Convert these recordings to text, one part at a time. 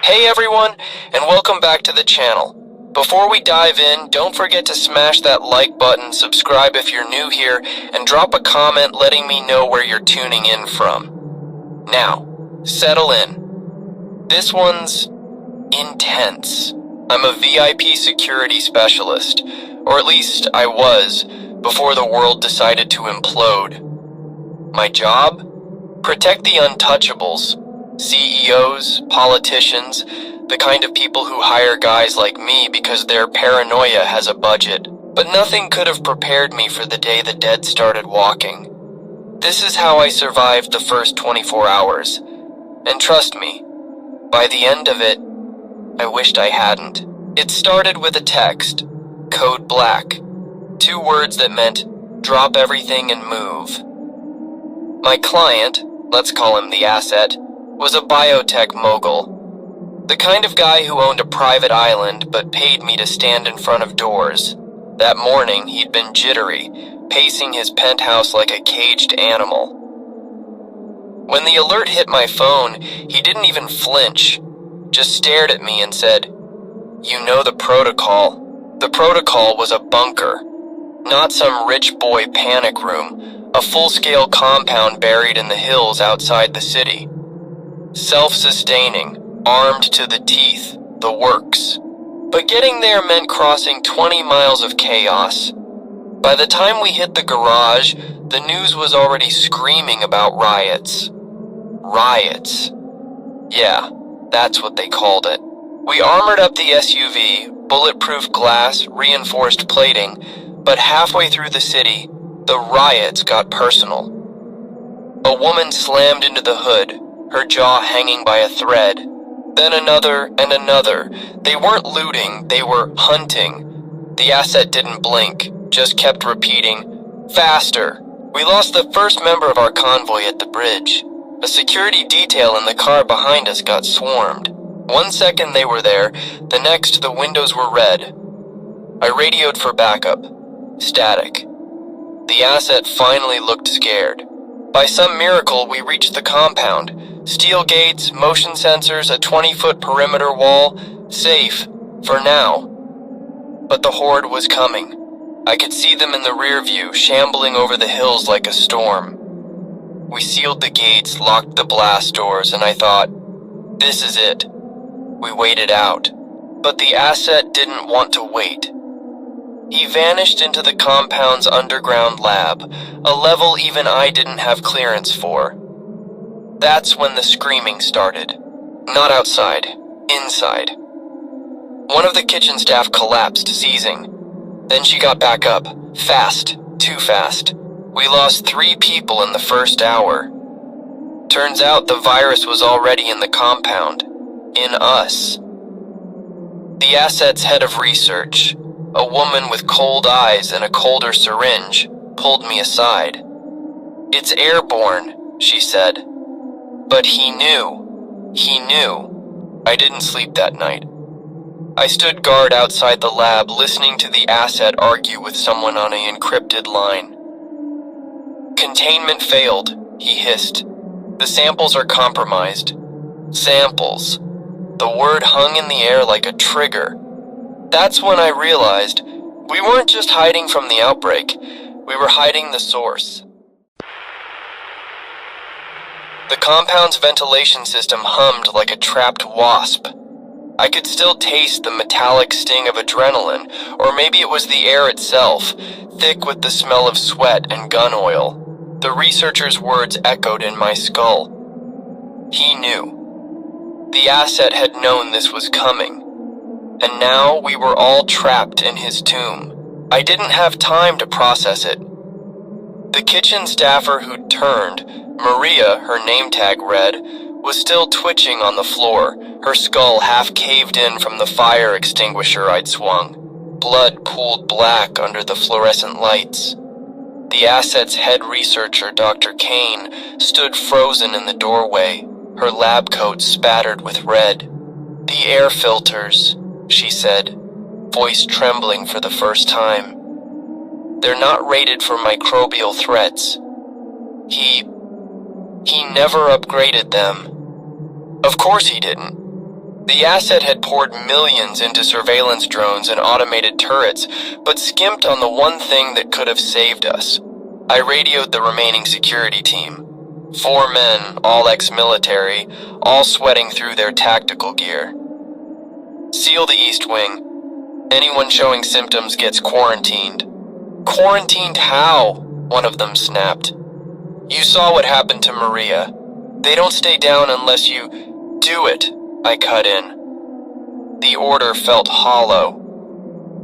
Hey everyone, and welcome back to the channel. Before we dive in, don't forget to smash that like button, subscribe if you're new here, and drop a comment letting me know where you're tuning in from. Now, settle in. This one's intense. I'm a VIP security specialist, or at least I was, before the world decided to implode. My job? Protect the untouchables. CEOs, politicians, the kind of people who hire guys like me because their paranoia has a budget. But nothing could have prepared me for the day the dead started walking. This is how I survived the first 24 hours. And trust me, by the end of it, I wished I hadn't. It started with a text, code black, 2 words that meant drop everything and move. My client, let's call him the asset, was a biotech mogul. The kind of guy who owned a private island but paid me to stand in front of doors. That morning, he'd been jittery, pacing his penthouse like a caged animal. When the alert hit my phone, he didn't even flinch, just stared at me and said, "You know the protocol." The protocol was a bunker, not some rich boy panic room, a full-scale compound buried in the hills outside the city. Self-sustaining, armed to the teeth, the works. But getting there meant crossing 20 miles of chaos. By the time we hit the garage, the news was already screaming about riots. Riots. Yeah, that's what they called it. We armored up the SUV, bulletproof glass, reinforced plating, but halfway through the city, the riots got personal. A woman slammed into the hood, her jaw hanging by a thread. Then another and another. They weren't looting, they were hunting. The asset didn't blink, just kept repeating, "Faster!" We lost the first member of our convoy at the bridge. A security detail in the car behind us got swarmed. 1 second they were there, the next the windows were red. I radioed for backup. Static. The asset finally looked scared. By some miracle, we reached the compound. Steel gates, motion sensors, a 20-foot perimeter wall. Safe. For now. But the horde was coming. I could see them in the rear view, shambling over the hills like a storm. We sealed the gates, locked the blast doors, and I thought, this is it. We waited out. But the asset didn't want to wait. He vanished into the compound's underground lab, a level even I didn't have clearance for. That's when the screaming started. Not outside, inside. One of the kitchen staff collapsed, seizing. Then she got back up, fast, too fast. We lost 3 people in the first hour. Turns out the virus was already in the compound. In us. The asset's head of research, a woman with cold eyes and a colder syringe, pulled me aside. "It's airborne," she said. But he knew. He knew. I didn't sleep that night. I stood guard outside the lab, listening to the asset argue with someone on an encrypted line. "Containment failed," he hissed. "The samples are compromised." Samples. The word hung in the air like a trigger. That's when I realized we weren't just hiding from the outbreak, we were hiding the source. The compound's ventilation system hummed like a trapped wasp. I could still taste the metallic sting of adrenaline, or maybe it was the air itself, thick with the smell of sweat and gun oil. The researcher's words echoed in my skull. He knew. The asset had known this was coming. And now we were all trapped in his tomb. I didn't have time to process it. The kitchen staffer who'd turned, Maria, her name tag read, was still twitching on the floor, her skull half caved in from the fire extinguisher I'd swung. Blood pooled black under the fluorescent lights. The asset's head researcher, Dr. Kane, stood frozen in the doorway, her lab coat spattered with red. "The air filters," she said, voice trembling for the first time. "They're not rated for microbial threats. He never upgraded them." Of course he didn't. The asset had poured millions into surveillance drones and automated turrets, but skimped on the one thing that could have saved us. I radioed the remaining security team. 4 men, all ex-military, all sweating through their tactical gear. Seal the East Wing. Anyone showing symptoms gets quarantined. Quarantined how? One of them snapped. You saw what happened to Maria. They don't stay down unless you do it, I cut in. The order felt hollow.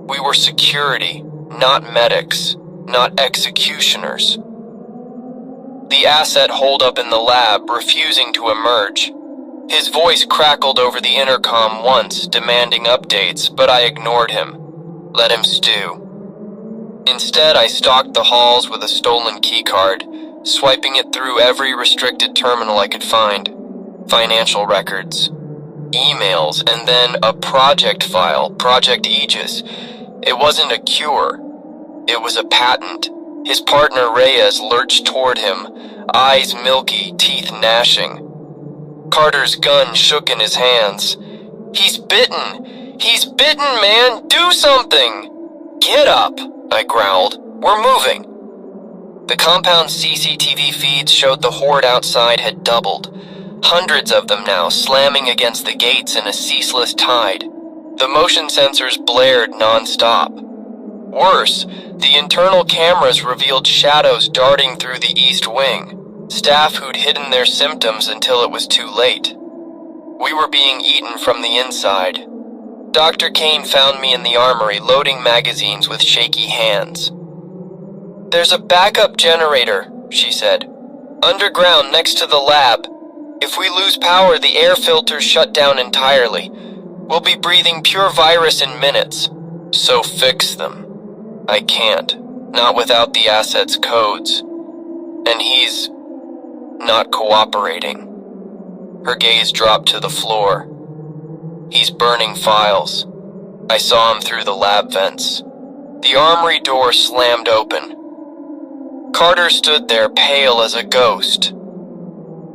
We were security, not medics, not executioners. The asset holed up in the lab, refusing to emerge. His voice crackled over the intercom once, demanding updates, but I ignored him. Let him stew. Instead, I stalked the halls with a stolen keycard, swiping it through every restricted terminal I could find. Financial records, emails, and then a project file, Project Aegis. It wasn't a cure. It was a patent. His partner Reyes lurched toward him, eyes milky, teeth gnashing. Carter's gun shook in his hands. He's bitten! He's bitten, man! Do something! Get up! I growled. We're moving. The compound's CCTV feeds showed the horde outside had doubled. Hundreds of them now, slamming against the gates in a ceaseless tide. The motion sensors blared non-stop. Worse, the internal cameras revealed shadows darting through the East Wing, staff who'd hidden their symptoms until it was too late. We were being eaten from the inside. Dr. Kane found me in the armory, loading magazines with shaky hands. There's a backup generator, she said. Underground next to the lab. If we lose power, the air filters shut down entirely. We'll be breathing pure virus in minutes. So fix them. I can't. Not without the asset's codes. And he's not cooperating. Her gaze dropped to the floor. He's burning files. I saw him through the lab vents. The armory door slammed open. Carter stood there, pale as a ghost.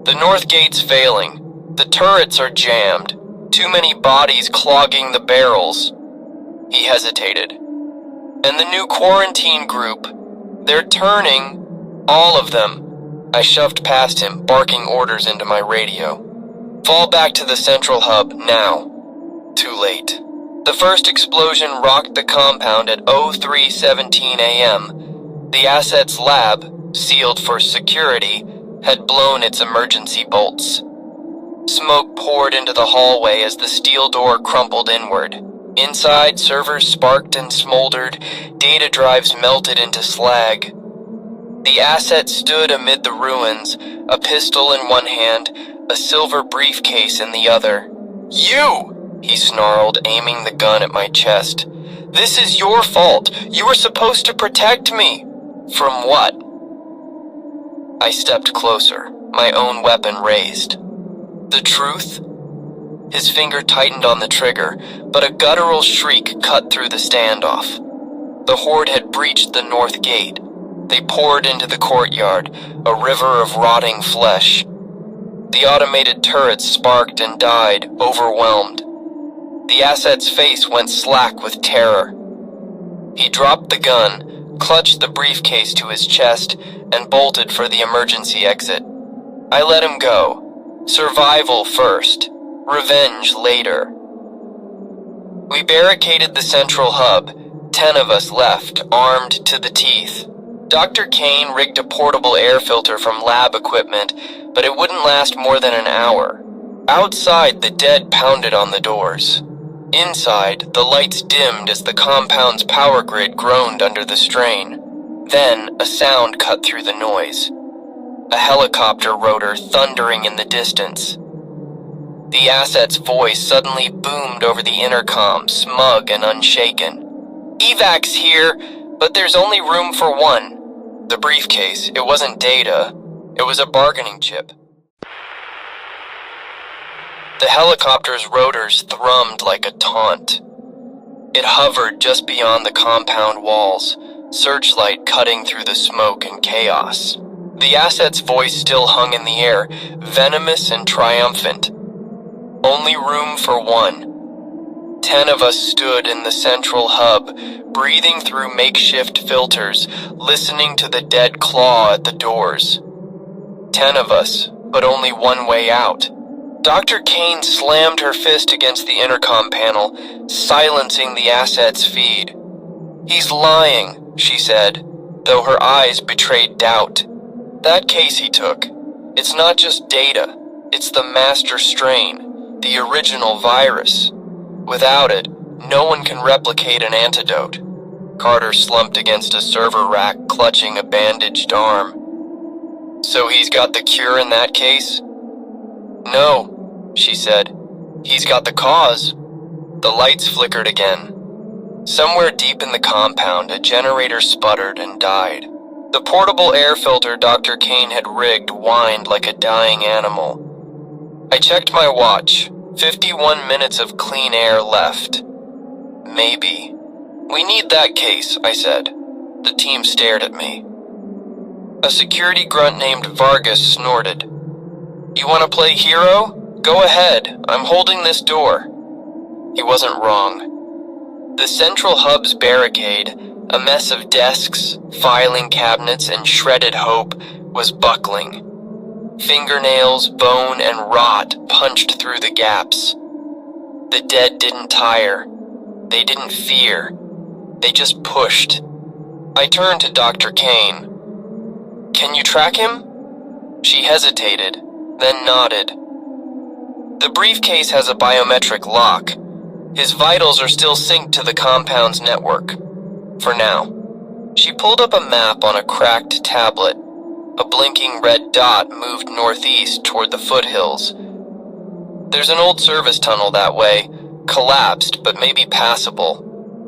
The north gate's failing. The turrets are jammed. Too many bodies clogging the barrels. He hesitated. And the new quarantine group. They're turning. All of them. I shoved past him, barking orders into my radio. Fall back to the central hub, now. Too late. The first explosion rocked the compound at 03:17 a.m. The asset's lab, sealed for security, had blown its emergency bolts. Smoke poured into the hallway as the steel door crumpled inward. Inside, servers sparked and smoldered, data drives melted into slag. The asset stood amid the ruins, a pistol in one hand, a silver briefcase in the other. You! He snarled, aiming the gun at my chest. This is your fault. You were supposed to protect me. From what? I stepped closer, my own weapon raised. The truth? His finger tightened on the trigger, but a guttural shriek cut through the standoff. The horde had breached the north gate. They poured into the courtyard, a river of rotting flesh. The automated turrets sparked and died, overwhelmed. The asset's face went slack with terror. He dropped the gun, clutched the briefcase to his chest, and bolted for the emergency exit. I let him go. Survival first, revenge later. We barricaded the central hub, 10 of us left, armed to the teeth. Dr. Kane rigged a portable air filter from lab equipment, but it wouldn't last more than an hour. Outside, the dead pounded on the doors. Inside, the lights dimmed as the compound's power grid groaned under the strain. Then, a sound cut through the noise. A helicopter rotor thundering in the distance. The asset's voice suddenly boomed over the intercom, smug and unshaken. Evac's here, but there's only room for one. The briefcase, it wasn't data. It was a bargaining chip. The helicopter's rotors thrummed like a taunt. It hovered just beyond the compound walls, searchlight cutting through the smoke and chaos. The asset's voice still hung in the air, venomous and triumphant. Only room for one. 10 of us stood in the central hub, breathing through makeshift filters, listening to the dead claw at the doors. 10 of us, but only one way out. Dr. Kane slammed her fist against the intercom panel, silencing the asset's feed. "He's lying," she said, though her eyes betrayed doubt. "That case he took, it's not just data, it's the master strain, the original virus. Without it, no one can replicate an antidote." Carter slumped against a server rack, clutching a bandaged arm. "So he's got the cure in that case?" "No," she said. "He's got the cause." The lights flickered again. Somewhere deep in the compound, a generator sputtered and died. The portable air filter Dr. Kane had rigged whined like a dying animal. I checked my watch. 51 minutes of clean air left. Maybe. "We need that case," I said. The team stared at me. A security grunt named Vargas snorted. "You want to play hero? Go ahead, I'm holding this door." He wasn't wrong. The central hub's barricade, a mess of desks, filing cabinets, and shredded hope, was buckling. Fingernails, bone, and rot punched through the gaps. The dead didn't tire. They didn't fear. They just pushed. I turned to Dr. Kane. "Can you track him?" She hesitated, then nodded. "The briefcase has a biometric lock. His vitals are still synced to the compound's network. For now." She pulled up a map on a cracked tablet. A blinking red dot moved northeast toward the foothills. "There's an old service tunnel that way, collapsed but maybe passable.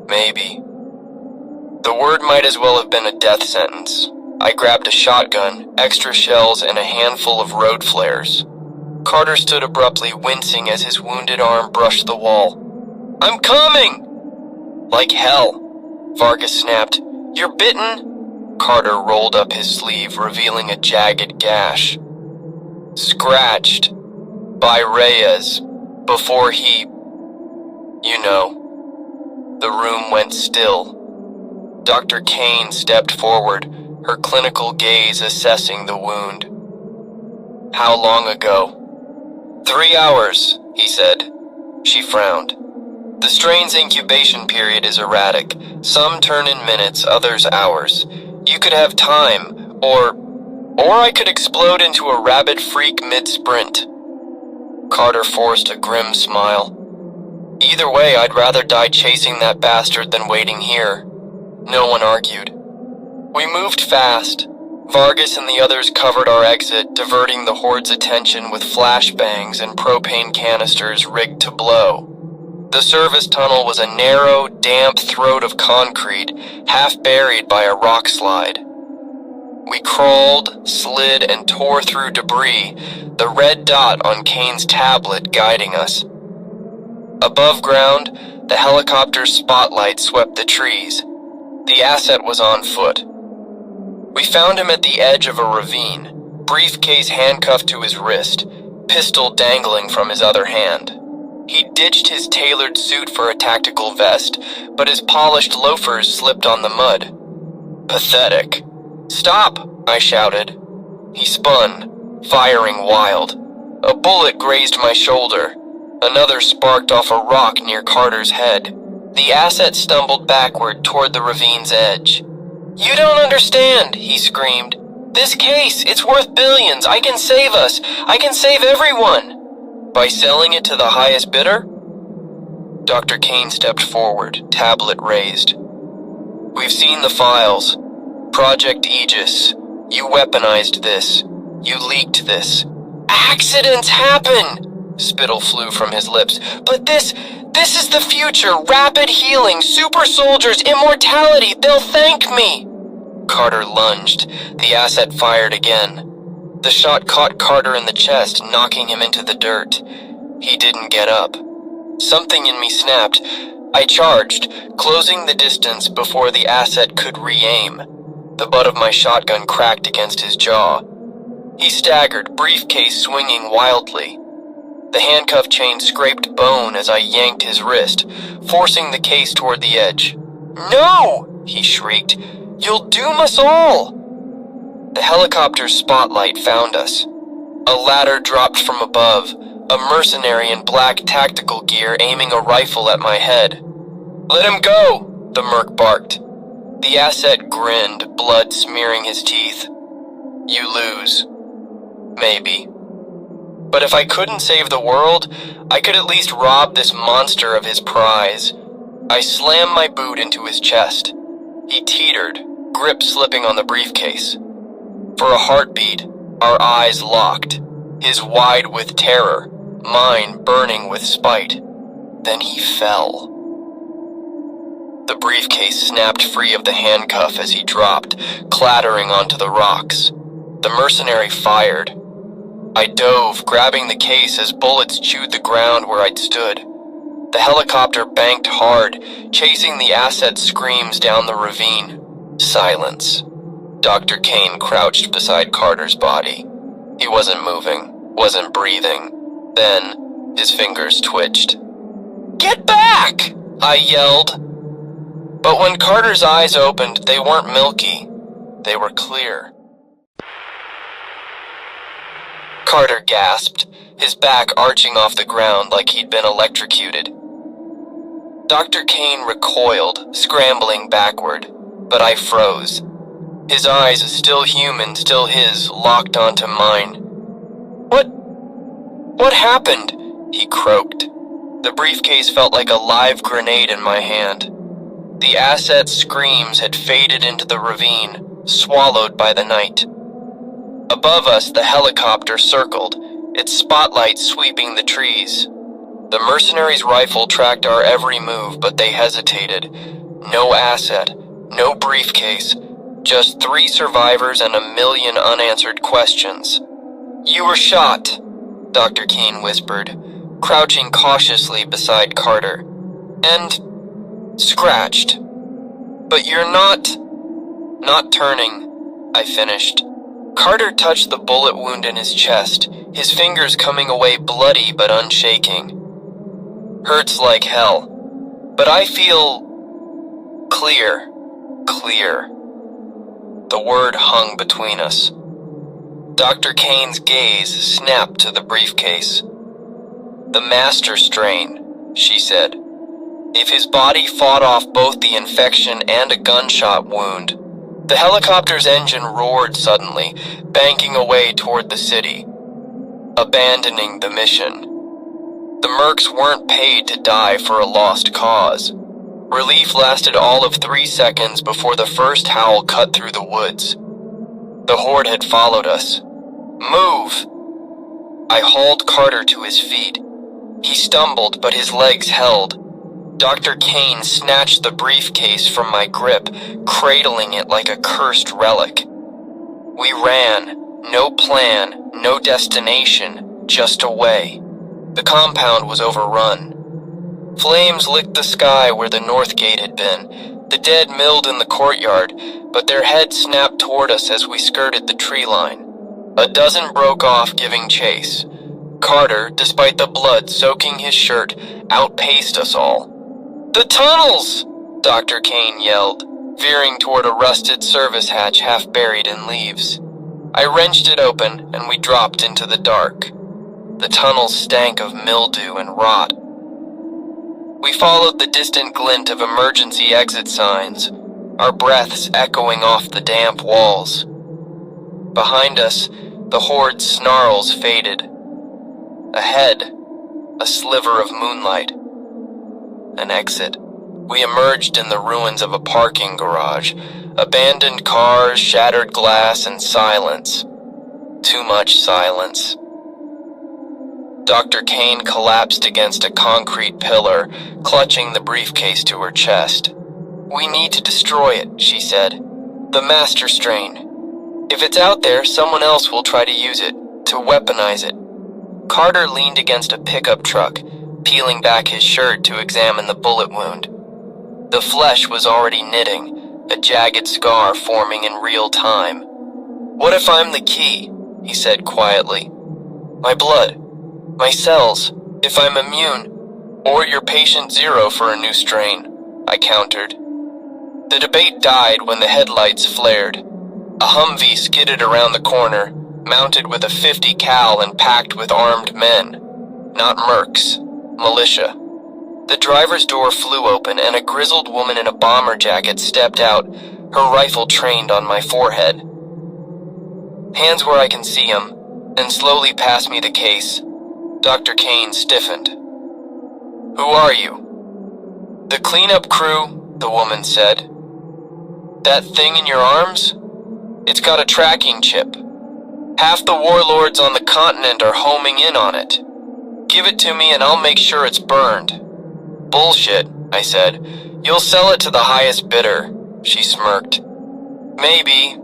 Maybe." The word might as well have been a death sentence. I grabbed a shotgun, extra shells, and a handful of road flares. Carter stood abruptly, wincing as his wounded arm brushed the wall. "I'm coming!" "Like hell," Vargas snapped. "You're bitten?" Carter rolled up his sleeve, revealing a jagged gash. "Scratched. By Reyes. Before he... you know." The room went still. Dr. Kane stepped forward, her clinical gaze assessing the wound. "How long ago?" 3 hours, he said. She frowned. "The strain's incubation period is erratic. Some turn in minutes, others hours. You could have time, or I could explode into a rabid freak mid-sprint." Carter forced a grim smile. "Either way, I'd rather die chasing that bastard than waiting here." No one argued. We moved fast. Vargas and the others covered our exit, diverting the horde's attention with flashbangs and propane canisters rigged to blow. The service tunnel was a narrow, damp throat of concrete, half buried by a rock slide. We crawled, slid, and tore through debris, the red dot on Kane's tablet guiding us. Above ground, the helicopter's spotlight swept the trees. The asset was on foot. We found him at the edge of a ravine, briefcase handcuffed to his wrist, pistol dangling from his other hand. He ditched his tailored suit for a tactical vest, but his polished loafers slipped on the mud. Pathetic. "Stop!" I shouted. He spun, firing wild. A bullet grazed my shoulder. Another sparked off a rock near Carter's head. The asset stumbled backward toward the ravine's edge. "You don't understand," he screamed. "This case, it's worth billions. I can save us. I can save everyone." "By selling it to the highest bidder?" Dr. Kane stepped forward, tablet raised. "We've seen the files. Project Aegis. You weaponized this. You leaked this." "Accidents happen!" Spittle flew from his lips. "But this is the future. Rapid healing, super soldiers, immortality. They'll thank me." Carter lunged. The asset fired again. The shot caught Carter in the chest, knocking him into the dirt. He didn't get up. Something in me snapped. I charged, closing the distance before the asset could re-aim. The butt of my shotgun cracked against his jaw. He staggered, briefcase swinging wildly. The handcuff chain scraped bone as I yanked his wrist, forcing the case toward the edge. "No!" he shrieked. "You'll doom us all!" The helicopter's spotlight found us. A ladder dropped from above, a mercenary in black tactical gear aiming a rifle at my head. "Let him go!" the merc barked. The asset grinned, blood smearing his teeth. "You lose. Maybe. But if I couldn't save the world, I could at least rob this monster of his prize." I slammed my boot into his chest. He teetered, grip slipping on the briefcase. For a heartbeat, our eyes locked, his wide with terror, mine burning with spite. Then he fell. The briefcase snapped free of the handcuff as he dropped, clattering onto the rocks. The mercenary fired. I dove, grabbing the case as bullets chewed the ground where I'd stood. The helicopter banked hard, chasing the asset's screams down the ravine. Silence. Dr. Kane crouched beside Carter's body. He wasn't moving, wasn't breathing. Then, his fingers twitched. "Get back!" I yelled. But when Carter's eyes opened, they weren't milky. They were clear. Carter gasped, his back arching off the ground like he'd been electrocuted. Dr. Kane recoiled, scrambling backward, but I froze. His eyes, still human, still his, locked onto mine. What happened?" he croaked. The briefcase felt like a live grenade in my hand. The asset's screams had faded into the ravine, swallowed by the night. Above us, the helicopter circled, its spotlight sweeping the trees. The mercenary's rifle tracked our every move, but they hesitated. No asset, no briefcase, just 3 survivors and a million unanswered questions. "You were shot," Dr. Kane whispered, crouching cautiously beside Carter. "And scratched. But you're not turning," I finished. Carter touched the bullet wound in his chest, his fingers coming away bloody but unshaking. "Hurts like hell, but I feel clear. The word hung between us. Dr. Kane's gaze snapped to the briefcase. "The master strain," she said. "If his body fought off both the infection and a gunshot wound." The helicopter's engine roared suddenly, banking away toward the city, abandoning the mission. The mercs weren't paid to die for a lost cause. Relief lasted all of 3 seconds before the first howl cut through the woods. The horde had followed us. "Move!" I hauled Carter to his feet. He stumbled, but his legs held. Dr. Kane snatched the briefcase from my grip, cradling it like a cursed relic. We ran. No plan, no destination, just away. The compound was overrun. Flames licked the sky where the north gate had been. The dead milled in the courtyard, but their heads snapped toward us as we skirted the tree line. A dozen broke off, giving chase. Carter, despite the blood soaking his shirt, outpaced us all. "The tunnels!" Dr. Kane yelled, veering toward a rusted service hatch half buried in leaves. I wrenched it open, and we dropped into the dark. The tunnels stank of mildew and rot. We followed the distant glint of emergency exit signs, our breaths echoing off the damp walls. Behind us, the horde's snarls faded. Ahead, a sliver of moonlight. An exit. We emerged in the ruins of a parking garage. Abandoned cars, shattered glass, and silence. Too much silence. Dr. Kane collapsed against a concrete pillar, clutching the briefcase to her chest. "We need to destroy it," she said. "The master strain. If it's out there, someone else will try to use it, to weaponize it." Carter leaned against a pickup truck, peeling back his shirt to examine the bullet wound. The flesh was already knitting, a jagged scar forming in real time. "What if I'm the key?" he said quietly. "My blood. My cells, if I'm immune, or you're patient zero for a new strain, I countered. The debate died when the headlights flared. A Humvee skidded around the corner, mounted with a 50 cal and packed with armed men. Not mercs, militia. The driver's door flew open and a grizzled woman in a bomber jacket stepped out, her rifle trained on my forehead. Hands where I can see them, and slowly passed me the case. Dr. Kane stiffened. Who are you? The cleanup crew, the woman said. That thing in your arms? It's got a tracking chip. Half the warlords on the continent are homing in on it. Give it to me and I'll make sure it's burned. Bullshit, I said. You'll sell it to the highest bidder, she smirked. Maybe,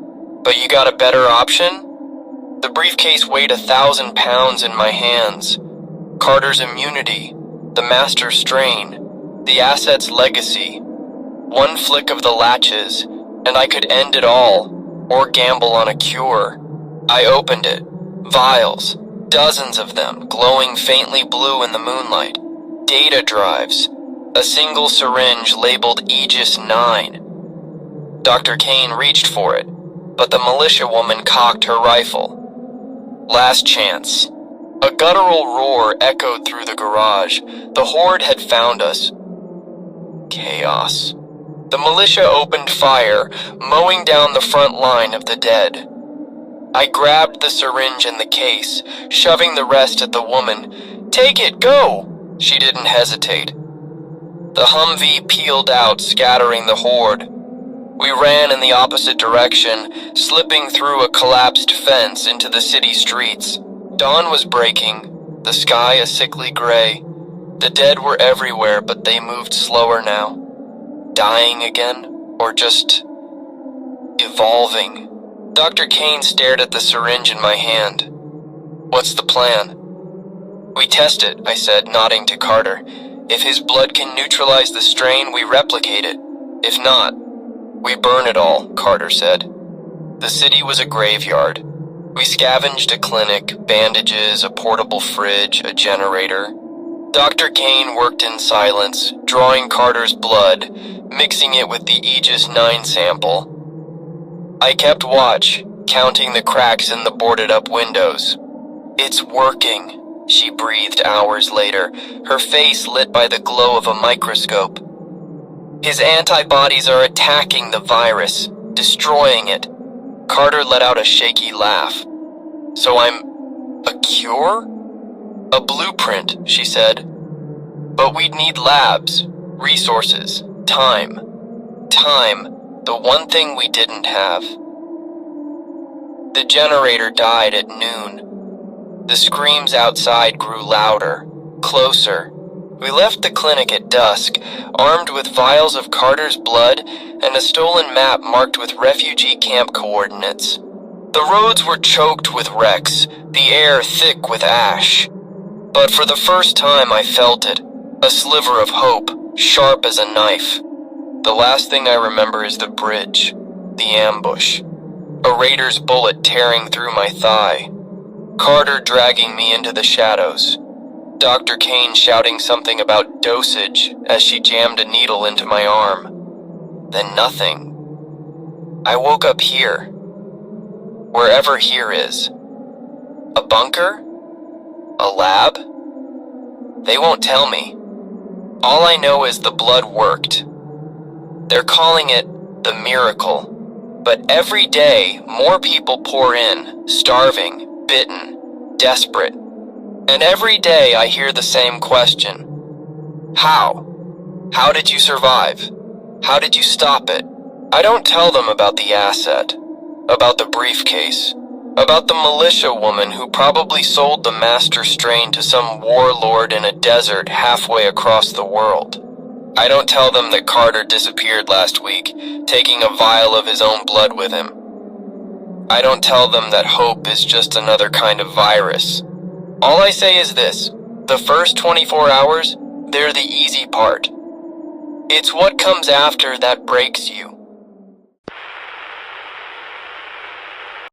but you got a better option? The briefcase weighed 1,000 pounds in my hands. Carter's immunity, the master strain, the asset's legacy. One flick of the latches, and I could end it all, or gamble on a cure. I opened it. Vials, dozens of them, glowing faintly blue in the moonlight. Data drives. A single syringe labeled Aegis 9. Dr. Kane reached for it, but the militia woman cocked her rifle. Last chance. A guttural roar echoed through the garage. The horde had found us. Chaos. The militia opened fire, mowing down the front line of the dead. I grabbed the syringe and the case, shoving the rest at the woman. Take it, go! She didn't hesitate. The Humvee peeled out, scattering the horde. We ran in the opposite direction, slipping through a collapsed fence into the city streets. Dawn was breaking, the sky a sickly gray. The dead were everywhere, but they moved slower now. Dying again, or just evolving. Dr. Kane stared at the syringe in my hand. What's the plan? We test it, I said, nodding to Carter. If his blood can neutralize the strain, we replicate it. If not, we burn it all, Carter said. The city was a graveyard. We scavenged a clinic, bandages, a portable fridge, a generator. Dr. Kane worked in silence, drawing Carter's blood, mixing it with the Aegis 9 sample. I kept watch, counting the cracks in the boarded-up windows. It's working, she breathed hours later, her face lit by the glow of a microscope. His antibodies are attacking the virus, destroying it. Carter let out a shaky laugh. So I'm a cure? A blueprint, she said. But we'd need labs, resources, time. Time, the one thing we didn't have. The generator died at noon. The screams outside grew louder, closer. We left the clinic at dusk, armed with vials of Carter's blood and a stolen map marked with refugee camp coordinates. The roads were choked with wrecks, the air thick with ash. But for the first time I felt it, a sliver of hope, sharp as a knife. The last thing I remember is the bridge, the ambush. A raider's bullet tearing through my thigh. Carter dragging me into the shadows. Dr. Kane shouting something about dosage as she jammed a needle into my arm. Then nothing. I woke up here. Wherever here is. A bunker? A lab? They won't tell me. All I know is the blood worked. They're calling it the miracle. But every day, more people pour in, starving, bitten, desperate. And every day I hear the same question. How? How did you survive? How did you stop it? I don't tell them about the asset, about the briefcase, about the militia woman who probably sold the master strain to some warlord in a desert halfway across the world. I don't tell them that Carter disappeared last week, taking a vial of his own blood with him. I don't tell them that hope is just another kind of virus. All I say is this: the first 24 hours, they're the easy part. It's what comes after that breaks you.